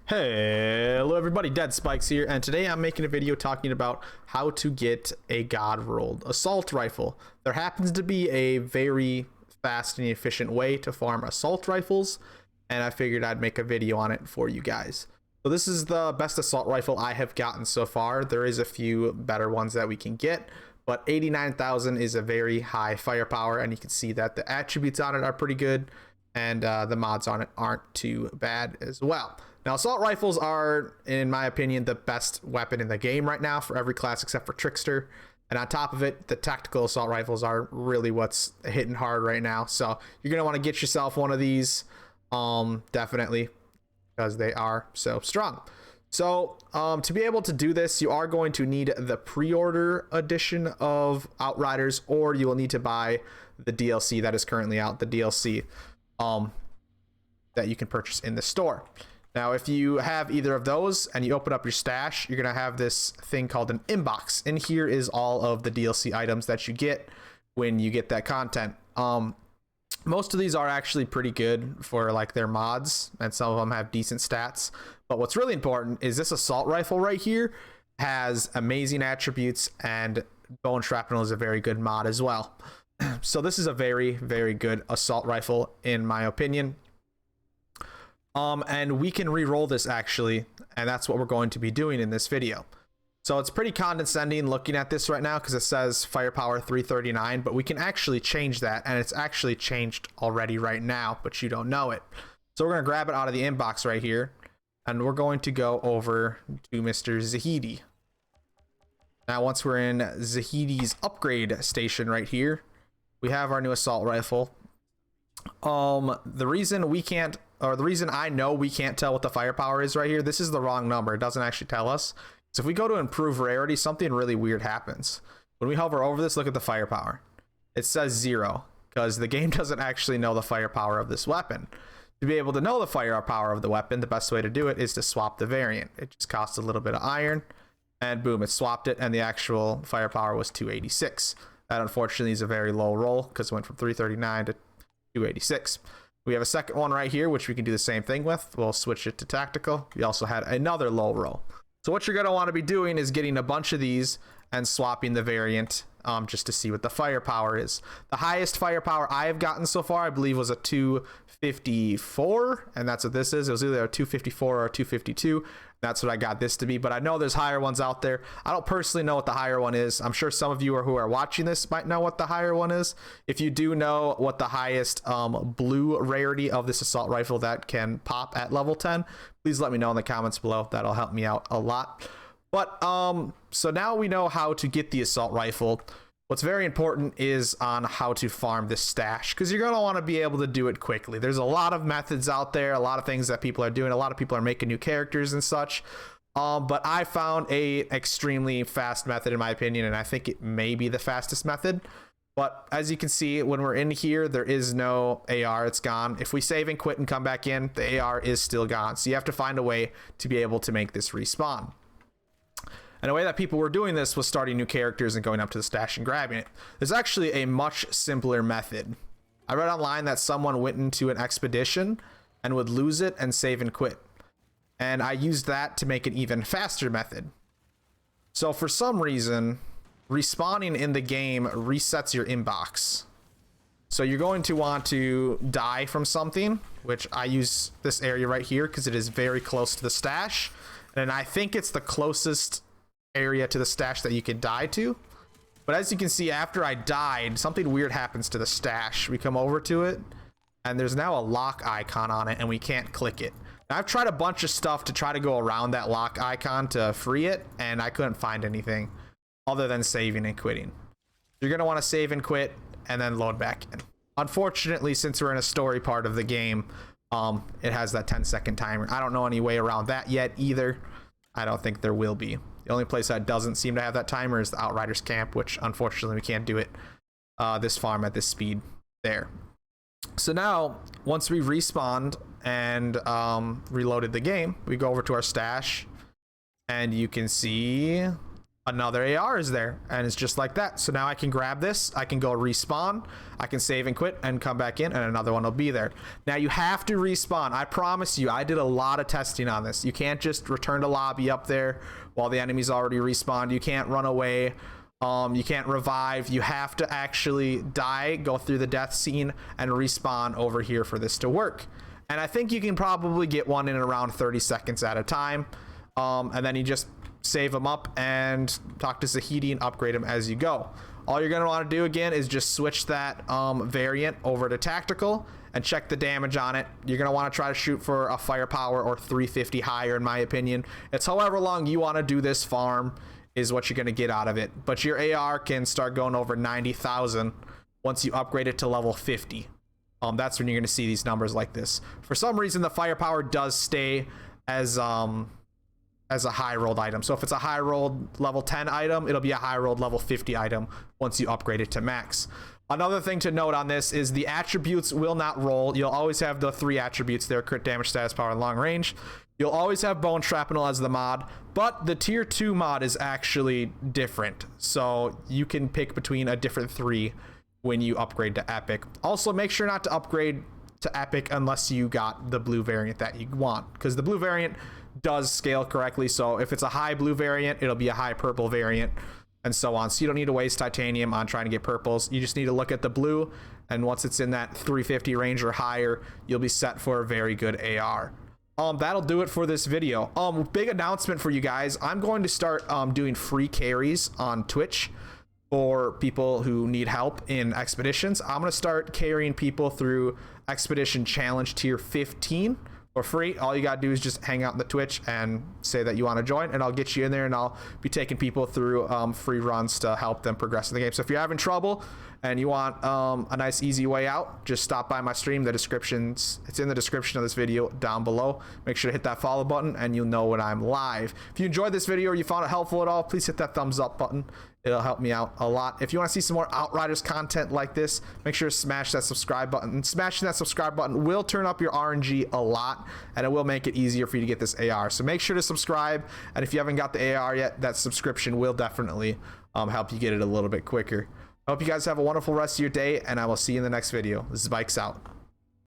Hello everybody, Dead Spikes here, and today I'm making a video talking about how to get a god rolled assault rifle. There happens to be a very fast and efficient way to farm assault rifles, and I figured I'd make a video on it for you guys. So this is the best assault rifle I have gotten so far. There is a few better ones that we can get, but 89,000 is a very high firepower, and you can see that the attributes on it are pretty good, and the mods on it aren't too bad as well. Now, assault rifles are, in my opinion, the best weapon in the game right now for every class except for Trickster. And on top of it, the tactical assault rifles are really what's hitting hard right now. So you're going to want to get yourself one of these, definitely, because they are so strong. So to be able to do this, you are going to need the pre-order edition of Outriders, or you will need to buy the DLC that is currently out, the DLC that you can purchase in the store. Now, if you have either of those and you open up your stash, you're going to have this thing called an inbox. And here is all of the DLC items that you get when you get that content. Most of these are actually pretty good for like their mods, and some of them have decent stats. But what's really important is this assault rifle right here has amazing attributes, and bone shrapnel is a very good mod as well. So this is a very, very good assault rifle in my opinion. And we can re-roll this actually, and that's what we're going to be doing in this video. So it's pretty condescending looking at this right now because it says firepower 339, but we can actually change that, and it's actually changed already right now, but you don't know it. So we're going to grab it out of the inbox right here, and we're going to go over to Mr. Zahidi. Now, once we're in Zahidi's upgrade station right here, we have our new assault rifle. The reason we can't, or the reason I know we can't tell what the firepower is right here, this is the wrong number. It doesn't actually tell us. So if we go to improve rarity, something really weird happens. When we hover over this, look at the firepower. It says 0 because the game doesn't actually know the firepower of this weapon. To be able to know the firepower of the weapon, the best way to do it is to swap the variant. It just costs a little bit of iron, and boom, it swapped it, and the actual firepower was 286. That unfortunately is a very low roll because it went from 339 to 286. We have a second one right here, which we can do the same thing with. We'll switch it to tactical. We also had another low roll. So what you're going to want to be doing is getting a bunch of these and swapping the variant just to see what the firepower is. The highest firepower I have gotten so far, I believe, was a 254, and that's what this is. It was either a 254 or a 252. That's what I got this to be, but I know there's higher ones out there. I don't personally know what the higher one is. I'm sure some of you who are watching this might know what the higher one is. If you do know what the highest blue rarity of this assault rifle that can pop at level 10, please let me know in the comments below. That'll help me out a lot. But so now we know how to get the assault rifle. What's very important is on how to farm this stash, because you're going to want to be able to do it quickly. There's a lot of methods out there, a lot of things that people are doing. A lot of people are making new characters and such. But I found a extremely fast method in my opinion, and I think it may be the fastest method. But as you can see, when we're in here, there is no AR. It's gone. If we save and quit and come back in, the AR is still gone. So you have to find a way to be able to make this respawn. And the way that people were doing this was starting new characters and going up to the stash and grabbing it. There's actually a much simpler method. I read online that someone went into an expedition and would lose it and save and quit. And I used that to make an even faster method. So for some reason, respawning in the game resets your inbox. So you're going to want to die from something, which I use this area right here because it is very close to the stash. And I think it's the closest area to the stash that you can die to. But as you can see, after I died, something weird happens to the stash. We come over to it, and there's now a lock icon on it, and we can't click it. Now, I've tried a bunch of stuff to try to go around that lock icon to free it, and I couldn't find anything other than saving and quitting. You're going to want to save and quit and then load back in. Unfortunately, since we're in a story part of the game, it has that 10-second timer. I don't know any way around that yet either. I don't think there will be. The only place that doesn't seem to have that timer is the Outriders camp, which unfortunately we can't do it this farm at this speed there. So now, once we respawned and reloaded the game, we go over to our stash, and you can see another AR is there, and it's just like that. So now I can grab this, I can go respawn, I can save and quit and come back in, and another one will be there. Now you have to respawn. I promise you, I did a lot of testing on this. You can't just return to lobby up there while the enemy's already respawned. You can't run away. You can't revive. You have to actually die, go through the death scene, and respawn over here for this to work. And I think you can probably get one in around 30 seconds at a time. And then you just save them up and talk to Zahidi and upgrade them as you go. All you're going to want to do again is just switch that variant over to tactical and check the damage on it. You're going to want to try to shoot for a firepower or 350 higher, in my opinion. It's however long you want to do this farm is what you're going to get out of it. But your AR can start going over 90,000 once you upgrade it to level 50. That's when you're going to see these numbers like this. For some reason, the firepower does stay as a high rolled item. So if it's a high rolled level 10 item, it'll be a high rolled level 50 item once you upgrade it to max. Another thing to note on this is the attributes will not roll. You'll always have the 3 attributes there: crit damage, status power, and long range. You'll always have bone shrapnel as the mod, but the tier 2 mod is actually different. So you can pick between a different 3 when you upgrade to epic. Also, make sure not to upgrade to epic unless you got the blue variant that you want, because the blue variant does scale correctly. So if it's a high blue variant, it'll be a high purple variant, and so on. So you don't need to waste titanium on trying to get purples. You just need to look at the blue, and once it's in that 350 range or higher, you'll be set for a very good AR. That'll do it for this video. Big announcement for you guys. I'm going to start doing free carries on Twitch for people who need help in expeditions. I'm going to start carrying people through Expedition Challenge Tier 15 for free. All you gotta do is just hang out in the Twitch and say that you want to join, and I'll get you in there, and I'll be taking people through free runs to help them progress in the game. So if you're having trouble and you want a nice easy way out, just stop by my stream. It's in the description of this video down below. Make sure to hit that follow button and you'll know when I'm live. If you enjoyed this video or you found it helpful at all, please hit that thumbs up button. It'll help me out a lot. If you want to see some more Outriders content like this, make sure to smash that subscribe button. Smashing that subscribe button will turn up your RNG a lot, and it will make it easier for you to get this AR. So make sure to subscribe, and if you haven't got the AR yet, that subscription will definitely help you get it a little bit quicker. I hope you guys have a wonderful rest of your day, and I will see you in the next video. This is Bikes out.